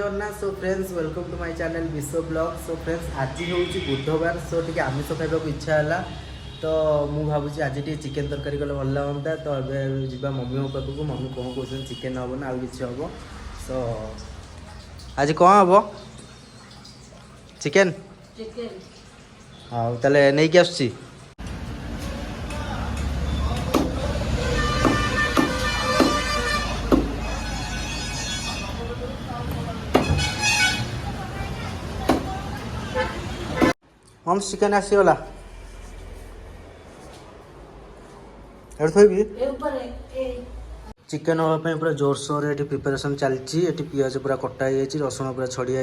Jagannath. So friends welcome to my channel Vishwa blog. So friends आज हूँ बुधवार। सो टी आमिष खावा इच्छा है तो मुझे भावुँ आज टी चिकेन तरकारी कले भल लगता। तो ये जा मम्मी पाखक मम्मी कौन कौन चिकेन हम ना आउ कि हम। सो आज कौन हम चिकेन हाँ ताले नहीं कि आसुची हम चिकेन आसीगला थोबी चिकेन हाँपाई पूरा जोरसोर ये प्रिपेरेसन चलती। पियाज पूरा कटा हो रसुण पूरा छड़िया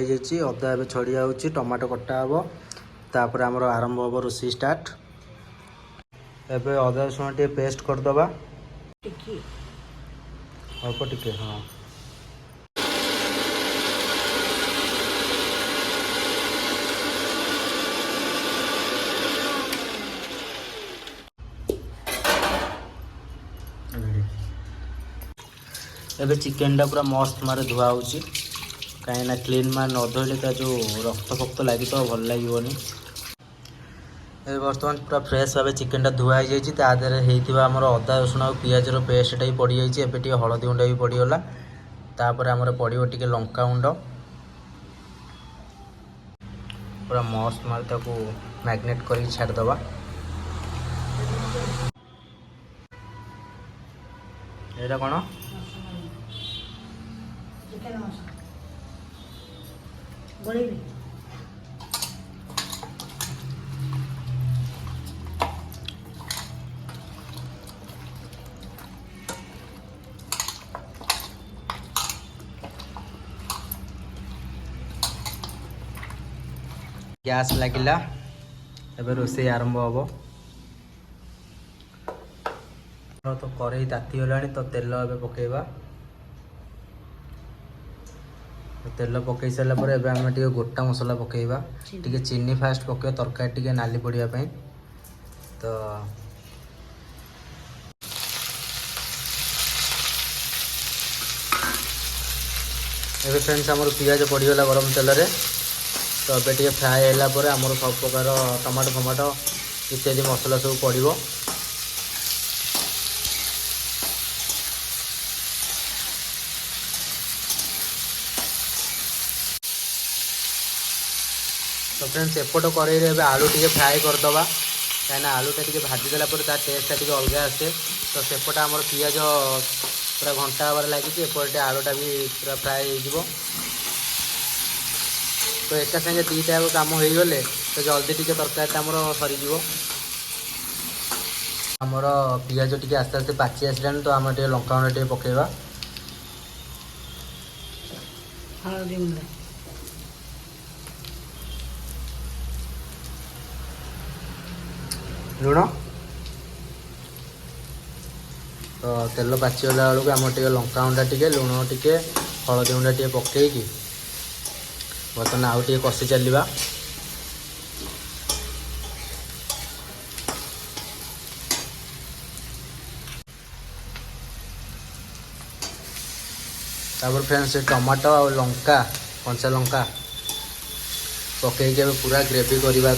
अदा ए छड़िया हो टमाटो कटा हम तापर आमर आरंभ हम रोषे स्टार्ट। एबे अदा रसुण टे पेस्ट करदे अल्प टिके हाँ एबे चिकेन टा पूरा मस्त मारे धुआ हो कहीं क्लीन मार न धोले जो रक्त फक्त लगी तो भल लगे। बर्तमान पूरा फ्रेश भाव चिकेन टा धुआ हो आमर अदा रसुण और पियाज पेस्ट ही पड़ जाए। हलदी गुंड भी पड़गला तापर आमर पड़ो टे लंका गुंड पूरा मस्त मार मैग्नेट कर छाड़दबा। एटा कौन गैस लगिला एबे रोषे आरंभ हम। तो कड़ई ताती गलानी तो तेल एबे पकेबा। तेल पकई सारा पर एबे आम टे गोटा मसला पकेबा टे चीनी फास्ट पकेबा तरकारी टे नाली पड़ापी। तो एबे फ्रेंड्स आमर पियाज पड़गला गरम तेल रे। तो ये टे फ्राए है आमर सब प्रकार टमाटो फमाटो इत्यादि मसला सब पड़ो। तो फ्रेंड्स एपट कड़े आलू टे फ्राए करदे कहीं आलू टे भाजीदेला टेस्टा टे अलग आसे। तो सेपट आमर पियाज पूरा घंटा हबार लगी एपटे आलूटा भी पूरा फ्राए हो। तो एका संगे दीटा काम हो गले तो जल्दी टे तरकारी आमर सरीज। आमर पियाज टे आस्ते आस्ते पाची आसला तो आम टे लंका गुंड टे पकेबा लुण। तो तेल पाचीगला बेलू आम टे लंका गुंडा टे लुण टे हलदी गुंडा टे पकईकि बर्तमान आउ टे कषि चलवा। तापर फ्रेंड्स टमाटो और लंका कंचा लंका पकईकि पूरा ग्रेवी करवा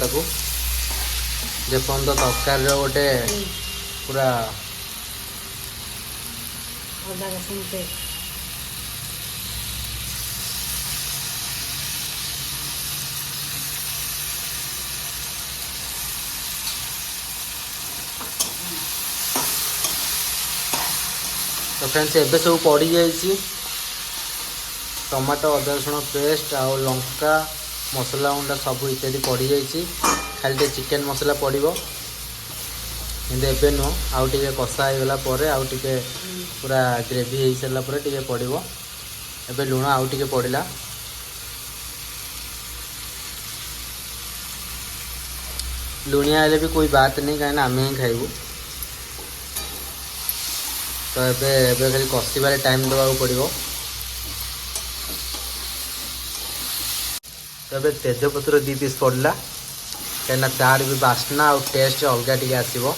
जेपर्यंत तरकारी गोटे पूरा तो फ्रेंड्स एबे सब पड़ जाइए टमाटो अदा रसुण पेस्ट आ लंका मसला गुंडा सब इत्यादि पड़ जाइए। खाली चिकेन मसला पड़ो कि एबे नुह आउ टे कषा होगला आउ टे पूरा ग्रेवी हो सारापर टे पड़ो। एबे लुण आउ टे पड़ा लुणिया हेल्ले भी कोई बात नहीं कहीं आम ही खाइबू। तो ये खाली कषिबार टाइम देवा पड़ो। तो ये तेजपत्र 2 पीस पड़ला कहीं तार भी बास्ना और टेस्ट अलग टे आसो।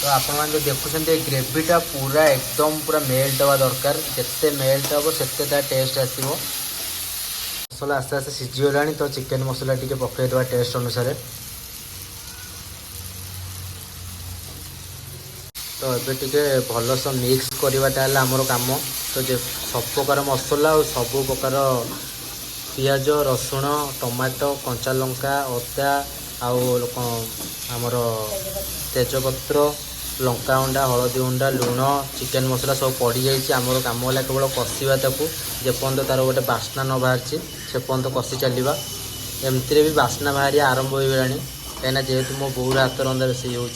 तो आपण जो देखुं ग्रेवीटा पूरा एकदम पूरा मेल्ट हवा दरकार जिते मेल्ट हम से टेस्ट आसो मसला आस्ते आस्ते सीझीगला तो चिकेन मसला टी पकईदे टेस्ट अनुसार तो ये टे भलस मिक्स करवाटा आमर कम तो सब प्रकार मसला और सब प्रकार पियाज रसुण टमाटो कंचा लंका अदा आमर तेजपत्र लंका अंडा हलदी अंडा लुण चिकेन मसला सब पड़ जाइए आमर कम है केवल कषा जेपर्यंत तार गोटे बास्ना न बाहर से पर्यंत कषि चलवा एमती भी बास्ना बाहर आरंभ हो गला कहीं जेहेतु मो बोर हाथ रंधा रोषे हो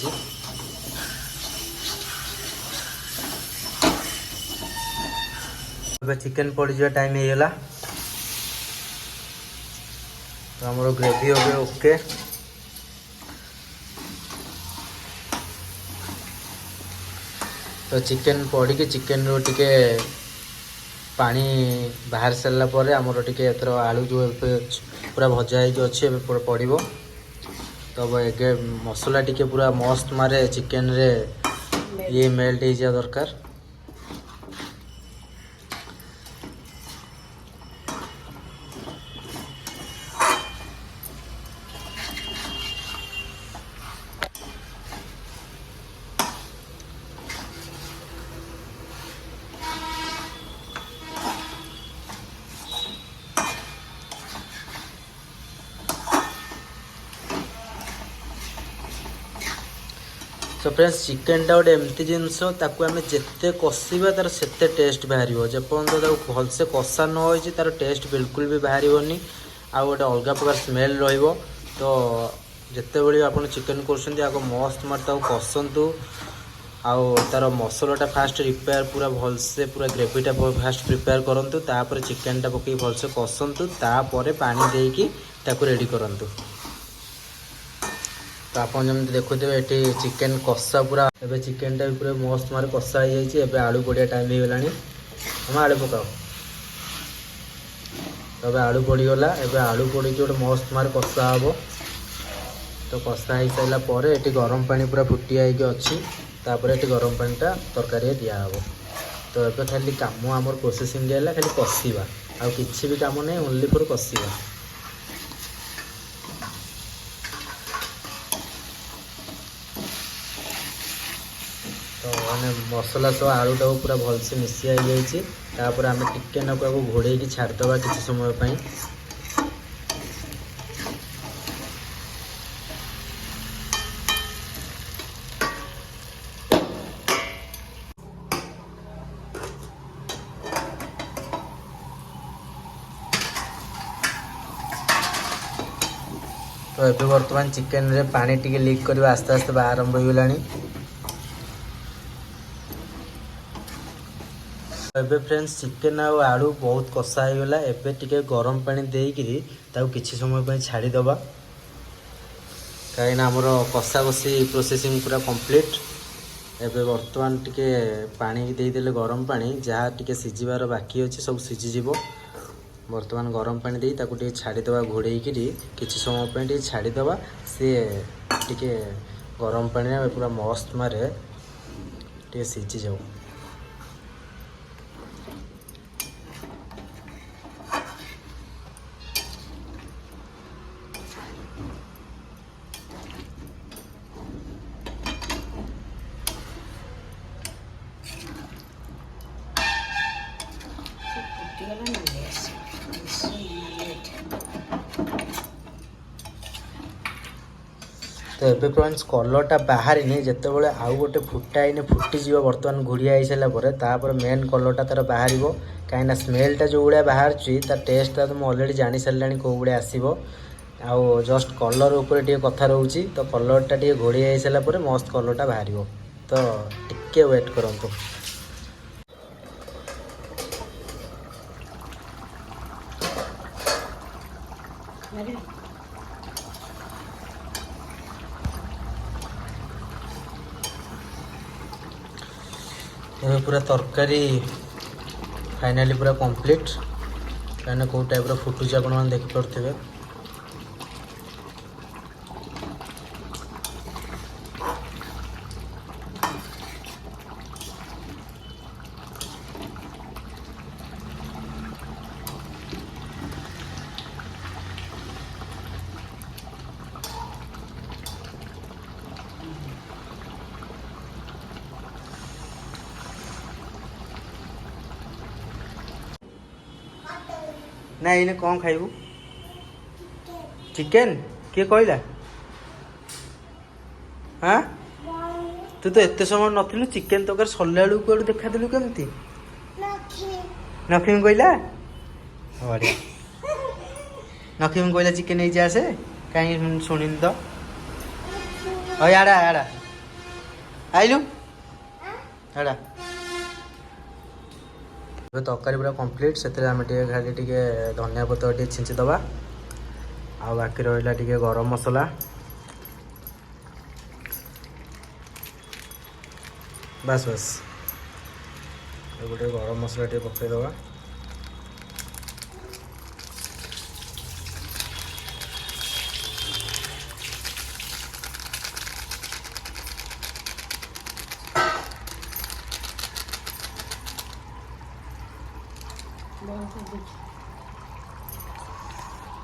चिकेन पड़ जा टाइम होगा तो आमर ग्रेवी हो गए ओके तो चिकेन पड़ी कि चिकेन रो टिके पानी बाहर सारा पर आमर टिके एथर आलू जो पूरा भजा हो अच्छे पड़ो तो ये मसला टिके पूरा मस्त मारे चिकेन रे ये मेल्ट हो जा दरकार तो फ्रेंड्स चिकेन टा गोटे एमती जिनस आम जिते कषा तार से टेस्ट बाहर जेपर्यंत भलसे कषा न हो तार टेस्ट बिल्कुल भी बाहर आ गोटे अलग प्रकार स्मेल तो जिते बड़े आप चिकेन कर मस्त मार कसतु आउ तार मसलाटा फास्ट रिपेयर पूरा भलसे पूरा ग्रेवीटा फास्ट प्रिपेयर करूँ तापर चिकेनटा पकई भलसे कसतु तापर पानी देकी रेडी करूँ तो आप जमी देखुवे ये चिकेन कषा पूरा एबे चिकेनटा भी पूरा मस्त मारे कषा हो जाए आलू पड़िया टाइम हो गला हम आलू पकाओ तो आलू पड़गला एबे आलू पड़ी गोटे मस्त मारे कषा हम तो कषा हो सारापर ये गरम पानी पूरा फुटिया अच्छी तापर ये गरम पानीटा तरकारी दिहब तो ये खाली कम आमर प्रोसेसिंग है खाली कषा आ कि भी कम नहीं ओनली फॉर कषा तो मैंने मसला सब आलूटा पूरा भलसे मिसी हो जापर आम टिके नाक घोड़े छाड़दे किसी समय पर तो ये बर्तमान चिकेन रे पानी टिके लीक करवा आस्ते आस्ते आरंभ हो गलानी एबे फ्रेंड्स चिकेन आलू बहुत कषा हो गला एबे टिके गरम पानी देकरी किसी समय पर छाड़ीदबा कहीं आमर कषा कषी प्रोसेसिंग पूरा कंप्लीट एबे बर्तमान टिके पानी देदेले गरम पानी जहाँ टिके सीझीबार बाकी अच्छे सब सीझीज बर्तमान गरम पानी दे टिके छाड़ीदबा घोड़े किसी समय पर टिके छाड़ीदबा सी टिके गरम पानी पूरा मस्त मारे टिके सीझी जाओ तो ये फ्रेंड्स कलरटा बाहर नहीं जिते बड़े आउ गोटे फुटाई फुटीज बर्तमान घुड़िया हो सारापर मेन कलरटा तार बाहर कहीं स्मेलटा जो भाया बाहर तार टेस्टा तो मुझे अलरेडी जानी सारा कौ भाया आसो आउ जस्ट कलर उपर टे कथा रोचे तो कलरटा टे घोड़िया हो सारापर मस्त कलरटा बाहर तो टिके वेट करूँ ये पूरा तरकारी फाइनाली पूरा कंप्लीट कहीं कौ टाइप फुटुच आप देखिपे ना एने कौन खाइबू चिकेन किए कहला हाँ तू तो एत समय नथिलु चिकेन तकर सरला बेलू कुआडू देखा देलु केमती नखिम कहला बढ़िया नखिम कहला चिकेन नहीं जा से कहीं शुणिन तो याडा याडा आइलु याडा तरकारी पूरा कंप्लीट से खाली धनिया पत्र छिंची दबा आ बाकी रहा गरम मसला बस बस गोटे गरम मसला पकईदबा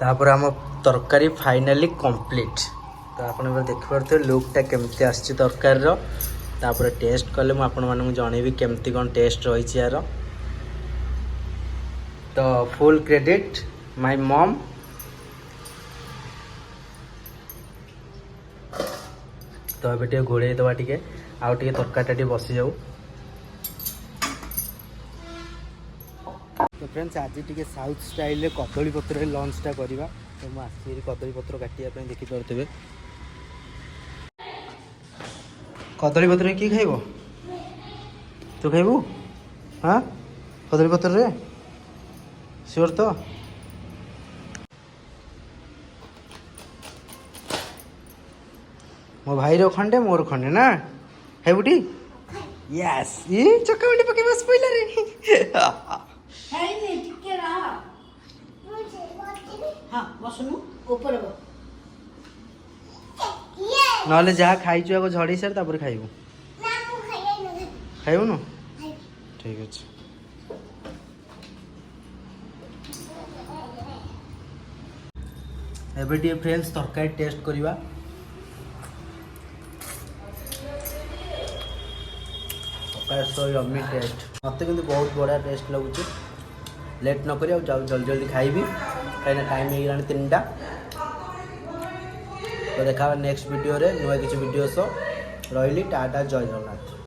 तापर आम तरकारी फाइनाली कंप्लीट तो आप देखिपे लुकटा केमती आसी तरकारी तापर टेस्ट कले मुझे आपण मानक जनइबी केमती कौन टेस्ट रही यार तो फुल क्रेडिट माय मम तो ये घोड़े दबा टे आउ टे तरकारी बसी जाऊ तो फ्रेंड्स आज टी साउथ स्टाइल कदली पत्र लंचटा करवा तो मुझे कदली पत्र काटापी देखिपे कदली पत्र कि खाइब तू खाइबू हाँ कदली पत्र रे श्योर तो मो भाई खंडे मोर खंडे ना खाइबुटी यस ये चक्का पके बस पहला रे नहले जहाँ खाइचु आगे झड़ी सार तापर खाइबू खाइबू न ठीक अच्छे एबे टी फ्रेंड्स तरकारी टेस्ट करवा सो यम्मी टेस्ट मत कि बहुत बढ़िया टेस्ट लगुच लेट न करी जल्दी जल्दी खाइबी कहीं टाइम हो गला 3टा तो देखा नेक्स्ट वीडियो रे नुआ किसी वीडियो सो रही टाटा जय जगन्नाथ।